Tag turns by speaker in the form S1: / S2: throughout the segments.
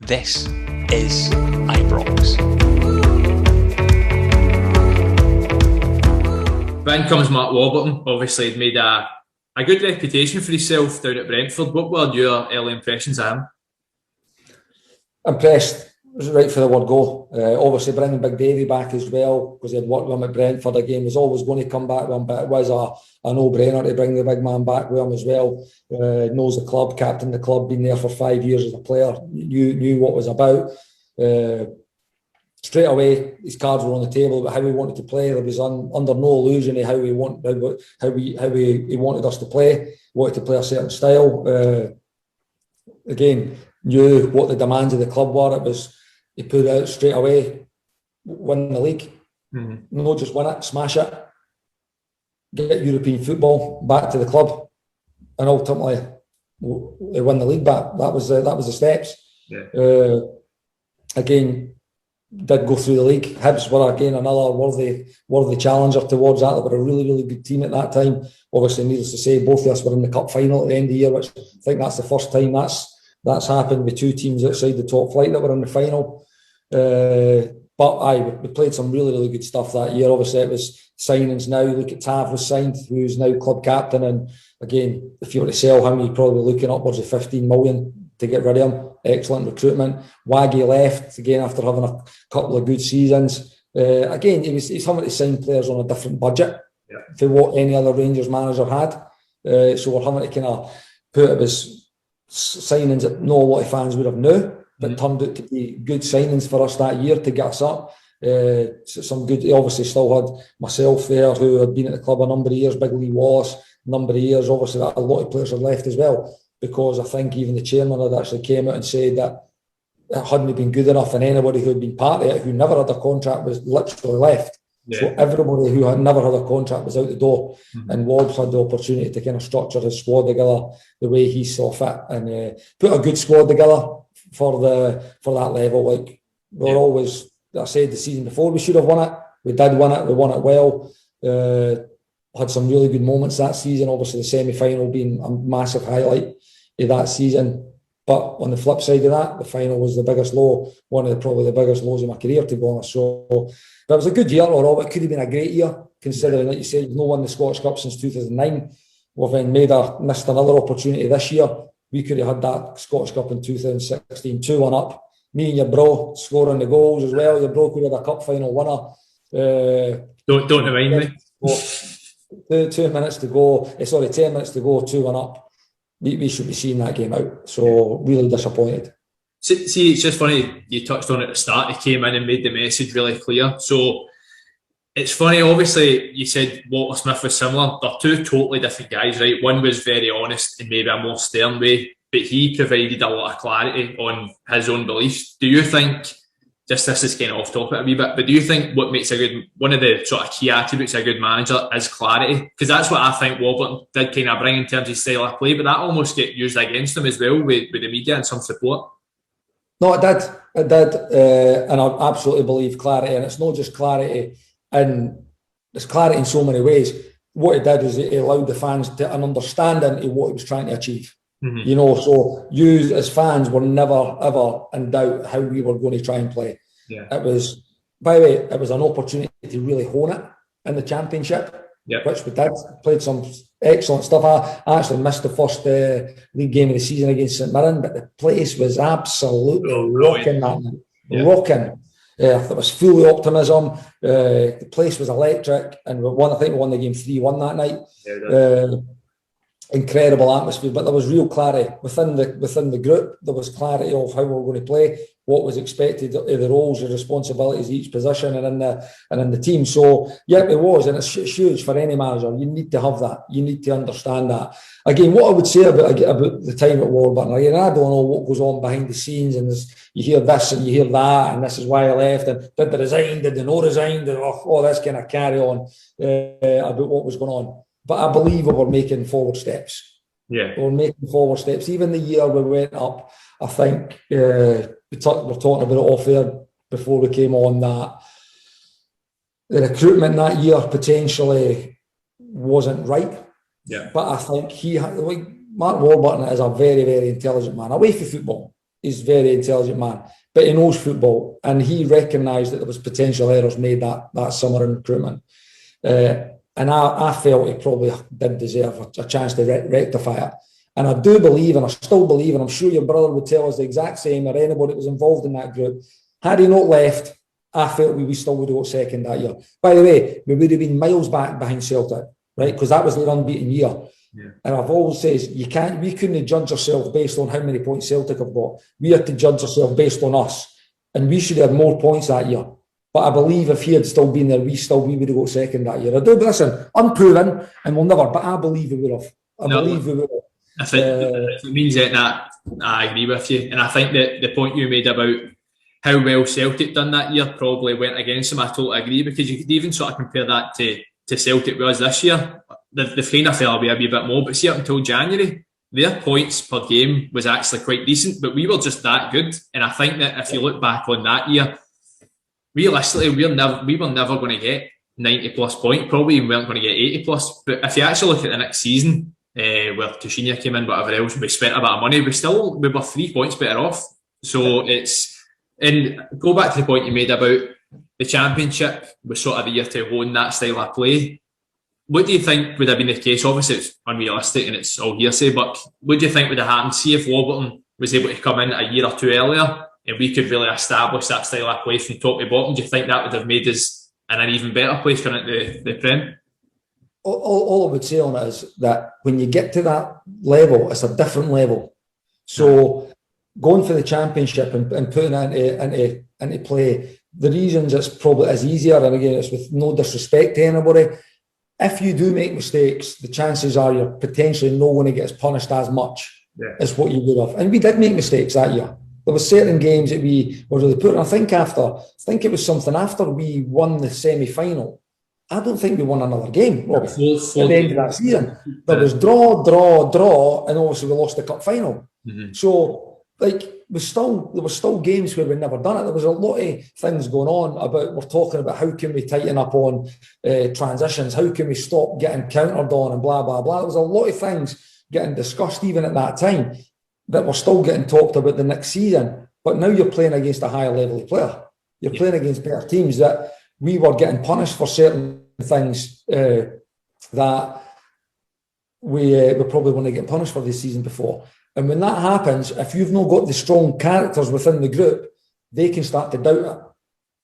S1: This is Ibrox.
S2: Then comes Mark Warburton. Obviously, he'd made a good reputation for himself down at Brentford. What were your early impressions of him?
S3: Impressed. It was right for the word go. Obviously, bringing Big Davy back as well, because he had worked with him at Brentford again, was always going to come back with him, but it was a no-brainer to bring the big man back with him as well. Knows the club, captained the club, been there for 5 years as a player, knew what it was about. Straight away, his cards were on the table about how he wanted to play. There was under no illusion of how he wanted us to play. He wanted to play a certain style. Again, knew what the demands of the club were. It was, he put it out straight away, win the league. Mm-hmm. No, just win it, smash it, get European football back to the club, and ultimately win the league back. That was the steps. Yeah. Again, did go through the league. Hibs were again another worthy challenger towards that. They were a really, really good team at that time. Obviously, needless to say, both of us were in the cup final at the end of the year, which I think that's the first time that's happened with two teams outside the top flight that were in the final. But we played some really, really good stuff that year. Obviously, it was signings now. Look at Tav was signed, who's now club captain. And again, if you were to sell him, you're probably looking upwards of 15 million to get rid of him. Excellent recruitment. Waggy left, again, after having a couple of good seasons. Again, he's having to sign players on a different budget to what any other Rangers manager had. So we're having to kind of put it as signings that no lot of fans would have known, but turned out to be good signings for us that year to get us up. Some good, he obviously still had myself there, who had been at the club a number of years, Big Lee Wallace, a number of years. Obviously, a lot of players had left as well, because I think even the chairman had actually came out and said that it hadn't been good enough, and anybody who had been part of it, who never had a contract, was literally left. Yeah. So everybody who had never had a contract was out the door, and Wobbs had the opportunity to kind of structure his squad together the way he saw fit, and put a good squad together for that level. Like we're always, I said the season before, we should have won it. We did win it. We won it well. Had some really good moments that season. Obviously, the semi-final being a massive highlight of that season. But on the flip side of that, the final was the biggest low, probably the biggest lows of my career, to be honest. So, but it was a good year, or it could have been a great year, considering, like you said, we've not won the Scottish Cup since 2009. We've then missed another opportunity this year. We could have had that Scottish Cup in 2016, 2-1 up. Me and your bro scoring the goals as well. Your bro could have had a cup final winner.
S2: Don't remind me.
S3: 10 minutes to go, 2-1 up. We should be seeing that game out. So really disappointed.
S2: See, it's just funny, you touched on it at the start. He came in and made the message really clear. So it's funny, obviously, you said Walter Smith was similar. They're two totally different guys, right? One was very honest in maybe a more stern way, but he provided a lot of clarity on his own beliefs. Do you think, just this is kind of off topic a wee bit, but do you think what makes one of the sort of key attributes of a good manager is clarity? Because that's what I think Warburton did kind of bring in terms of style of play, but that almost get used against him as well with the media and some support.
S3: No, it did. And I absolutely believe clarity, and it's not just clarity, and there's clarity in so many ways. What it did is it allowed the fans to an understanding of what he was trying to achieve. Mm-hmm. You know, so you as fans were never ever in doubt how we were going to try and play. Yeah. It was, by the way, it was an opportunity to really hone it in the Championship, which we did. Played some excellent stuff. I actually missed the first league game of the season against St Mirren, but the place was absolutely rocking that night. Yeah. Rocking. There was full of optimism. The place was electric, and I think we won the game 3-1 that night. Yeah, incredible atmosphere, but there was real clarity within the group. There was clarity of how we were going to play, what was expected of the roles and responsibilities of each position and in the team. So yeah, it was, and it's huge for any manager. You need to have that. You need to understand that. Again, what I would say about the time at Warburton, again, I don't know what goes on behind the scenes, and you hear this and you hear that, and this is why I left, and did they resign, did they not resign, and all this kind of carry on about what was going on. But I believe we were making forward steps. Yeah, we were making forward steps. Even the year we went up, I think we're talking about it off air before we came on, that the recruitment that year potentially wasn't right. Yeah, but I think Mark Warburton is a very, very intelligent man away from football. He's a very intelligent man, but he knows football, and he recognised that there was potential errors made that summer in recruitment. And I felt he probably did deserve a chance to rectify it. And I do believe, and I still believe, and I'm sure your brother would tell us the exact same, or anybody that was involved in that group, had he not left, I felt we still would have got second that year. By the way, we would have been miles back behind Celtic, right? Because that was their unbeaten year. Yeah. And I've always said, we couldn't judge ourselves based on how many points Celtic have got. We had to judge ourselves based on us. And we should have had more points that year. But I believe if he had still been there, we would have got second that year. I do, but listen, unproven, and we'll never, but I believe we would have. I believe we would have.
S2: I think if it means that, I agree with you. And I think that the point you made about how well Celtic done that year probably went against them, I totally agree, because you could even sort of compare that to Celtic was this year. They've kind of fell away a wee bit more, but see, up until January, their points per game was actually quite decent, but we were just that good. And I think that if you look back on that year, realistically, we were never going to get 90 plus points, probably even weren't going to get 80 plus. But if you actually look at the next season, where Tushinia came in, whatever else, we spent a bit of money, we were 3 points better off. So and go back to the point you made about the Championship was sort of the year to hone that style of play. What do you think would have been the case? Obviously, it's unrealistic and it's all hearsay, but what do you think would have happened? See if Warburton was able to come in a year or two earlier and we could really establish that style of play from top to bottom. Do you think that would have made us in an even better place going into the Prem?
S3: All I would say on it is that when you get to that level, it's a different level. So going for the Championship and putting it into play, the reasons it's probably is easier, and again, it's with no disrespect to anybody, if you do make mistakes, the chances are you're potentially not going to get as punished as much as what you would have. And we did make mistakes that year. There were certain games that we were really put. I think it was something after we won the semi-final. I don't think we won another game, Robbie, at the end of that season. There was draw, and obviously we lost the cup final. Mm-hmm. So, there were still games where we'd never done it. There was a lot of things going on we're talking about how can we tighten up on transitions, how can we stop getting countered on and blah, blah, blah. There was a lot of things getting discussed even at that time that were still getting talked about the next season. But now you're playing against a higher level of player. You're playing against better teams that we were getting punished for certain things that we probably wouldn't get punished for this season before. And when that happens, if you've not got the strong characters within the group, they can start to doubt it.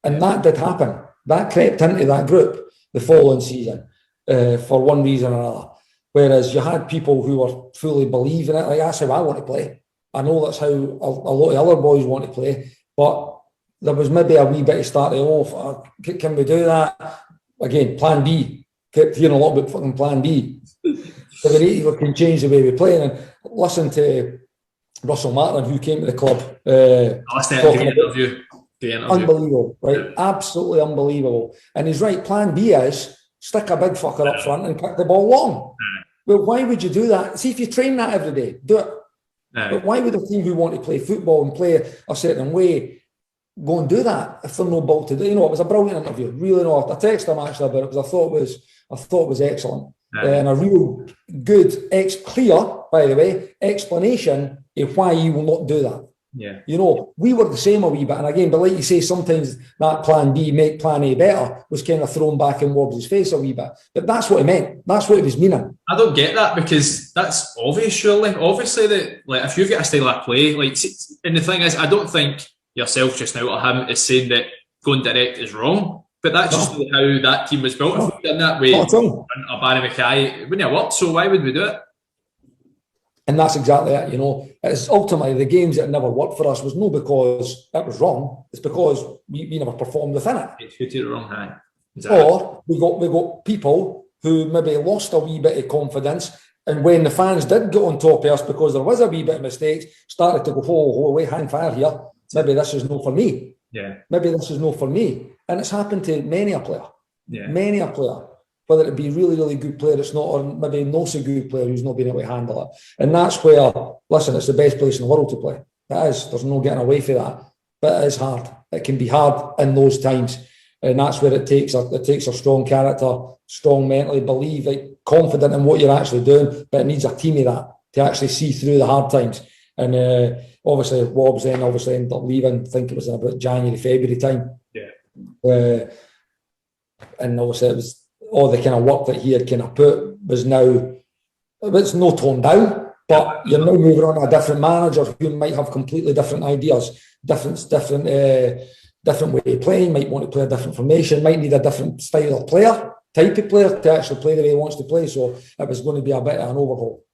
S3: And that did happen. That crept into that group the following season for one reason or another. Whereas you had people who were fully believing it. Like, that's how I want to play. I know that's how a lot of other boys want to play. But there was maybe a wee bit of starting off. Can we do that? Again, plan B. Kept hearing a lot about fucking plan B. So we can change the way we play. And listen to Russell Martin, who came to the club. Unbelievable, right? Yeah. Absolutely unbelievable. And he's right. Plan B is stick a big fucker up front and kick the ball long. Well, why would you do that? See, if you train that every day, do it. But why would a team who want to play football and play a certain way go and do that if they're no ball to do? You know, it was a brilliant interview. Really, I texted him actually about it because I thought it was excellent. And a real good, clear, by the way, explanation of why you will not do that.
S2: Yeah.
S3: You know, we were the same a wee bit. And again, but like you say, sometimes that plan B, make plan A better, was kind of thrown back in Wobbs' face a wee bit. But that's what he meant. That's what he was meaning.
S2: I don't get that because that's obvious, surely. Obviously, that like if you've got a style of play, like, and the thing is, I don't think yourself just now or him is saying that going direct is wrong. But that's just how that team was built. If we'd done that way, or Barry Mackay, it wouldn't have worked. So why would we do it?
S3: And that's exactly it. You know, it's ultimately the games that never worked for us was not because it was wrong. It's because we never performed within it.
S2: Executed it wrong, right? Exactly.
S3: Or we got people who maybe lost a wee bit of confidence, and when the fans did get on top of us because there was a wee bit of mistakes, started to go, wait, hang fire here. Maybe this is no for me.
S2: Yeah.
S3: Maybe this is no for me. And it's happened to many a player.
S2: Yeah.
S3: Many a player. Whether it be really, really good player, it's not, or maybe not so good player who's not been able to handle it. And that's where, listen, it's the best place in the world to play. It is. There's no getting away from that. But it is hard. It can be hard in those times. And that's where it takes a strong character, strong mentally, confident in what you're actually doing. But it needs a team of that to actually see through the hard times. And obviously, Wobbs then ended up leaving. I think it was in about January, February time.
S2: Yeah.
S3: And obviously, it was all the kind of work that he had kind of put was now, it's no toned down, but you're now moving on to a different manager who might have completely different ideas, different way of playing, might want to play a different formation, might need a different style of player, type of player to actually play the way he wants to play. So it was going to be a bit of an overhaul.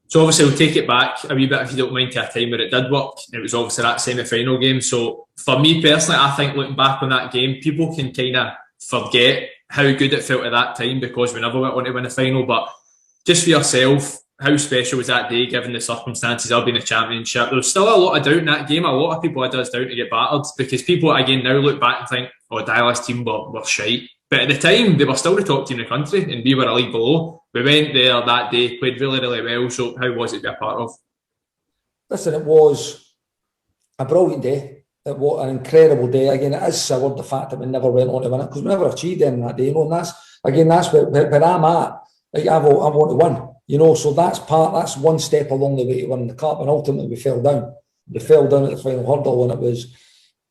S2: So obviously we'll take it back a wee bit, if you don't mind, to a time where it did work. It was obviously that semi-final game. So for me personally, I think looking back on that game, people can kind of forget how good it felt at that time because we never went on to win a final. But just for yourself, how special was that day given the circumstances of being a championship? There was still a lot of doubt in that game. A lot of people had us down to get battered because people again now look back and think, oh, Dial's team were shite. But at the time, they were still the top team in the country and we were a league below. We went there that day, played really, really well. So how was it to be a part of? Listen,
S3: it was a brilliant day. It was an incredible day. Again, it is soured the fact that we never went on to win it because we never achieved anything that day. You know, and that's where I'm at. Like, I want to win. You know, so that's one step along the way to win the cup, and ultimately we fell down. We fell down at the final hurdle, and it was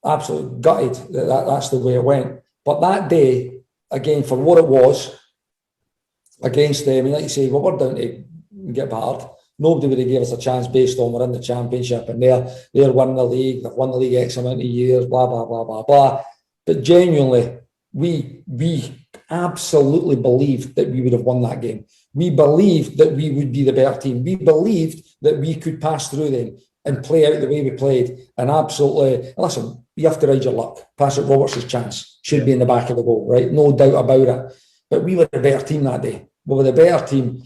S3: absolutely gutted that's the way it went. But that day, again, for what it was, against them, like you say, we were down to get battered. Nobody would have gave us a chance based on we're in the championship and they're winning the league. They've won the league X amount of years, blah, blah, blah, blah, blah. But genuinely, we absolutely believed that we would have won that game. We believed that we would be the better team. We believed that we could pass through them and play out the way we played. And absolutely, listen, you have to ride your luck. Patrick Roberts' chance should be in the back of the goal, right? No doubt about it. But we were the better team that day. We were the better team,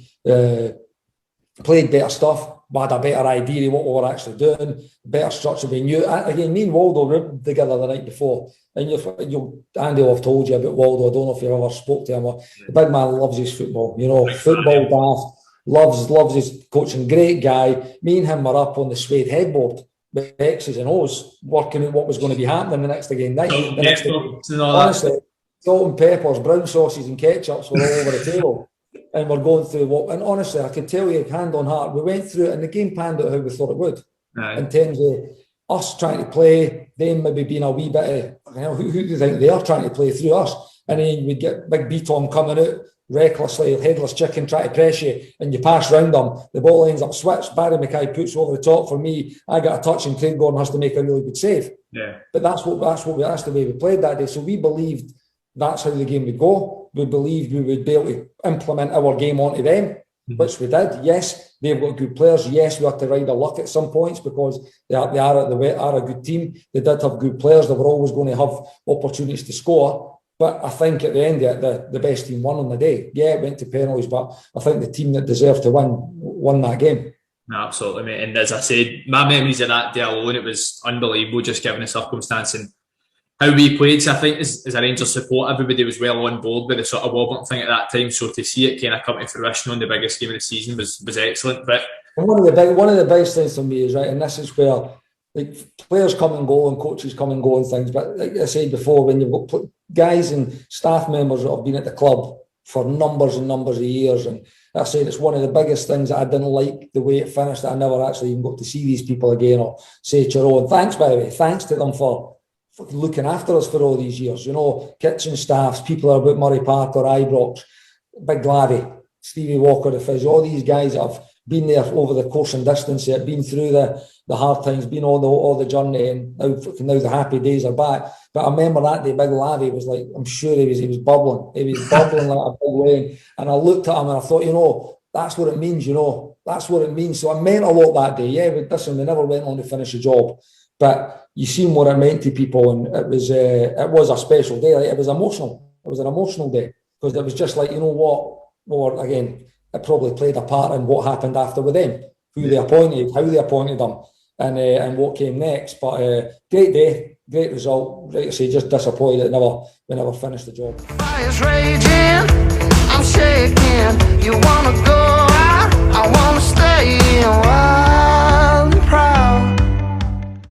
S3: played better stuff. We had a better idea of what we were actually doing, better structure. We knew. Again, me and Waldo were together the night before. And Andy will have told you about Waldo. I don't know if you ever spoke to him. The big man loves his football. You know, football daft, loves his coaching. Great guy. Me and him were up on the suede headboard with X's and O's, working out what was going to be happening the next game night. Honestly, salt and peppers, brown sauces and ketchups were all over the table. And we're going through and honestly, I can tell you, hand on heart, we went through it and the game panned out how we thought it would. Right. In terms of us trying to play, them maybe being a wee bit of, who do you think they are trying to play through us? And then we'd get Big Beaton coming out recklessly, headless chicken, try to press you, and you pass round them. The ball ends up switched. Barry Mackay puts over the top for me. I got a touch, and Craig Gordon has to make a really good save. Yeah. But that's the way we played that day. So we believed that's how the game would go. We believed we would be able to implement our game onto them, which we did. Yes, they've got good players. Yes, we have to ride our luck at some points because they are a good team. They did have good players. They were always going to have opportunities to score. But I think at the end of it, the best team won on the day. Yeah, it went to penalties, but I think the team that deserved to won that game. Absolutely, mate. And as I said, my memories of that day alone, it was unbelievable, just given the circumstance and how we played. So I think as a Rangers support, everybody was well on board with the sort of Warburton thing at that time. So to see it kind of come to fruition on the biggest game of the season was excellent. But one of the biggest things for me is, right, and this is where like players come and go and coaches come and go and things. But like I said before, when you've got guys and staff members that have been at the club for numbers and numbers of years, and I said it's one of the biggest things that I didn't like the way it finished, that I never actually even got to see these people again or say it your own. Thanks, by the way. Thanks to them for looking after us for all these years. You know, kitchen staffs, people are about Murray Park or Ibrox, Big Glavy, Stevie Walker, the Fizz, all these guys that have been there over the course and distance, yet been through the hard times, been on all the journey, and now the happy days are back. But I remember that day, Big Lavy was like, I'm sure he was bubbling. He was bubbling like a big wave. And I looked at him and I thought, you know, that's what it means, you know. That's what it means. So I meant a lot that day. Yeah, but listen, we never went on to finish the job. But you seen what it meant to people, and it was a special day. Like, it was emotional. It was an emotional day because it was just like, you know what? Well, again, it probably played a part in what happened after with them, who they appointed, how they appointed them, and what came next. But great day, great result. Like I say, just disappointed that we never finished the job. Fire's raging, I'm shaking. You wanna go out? I wanna stay in.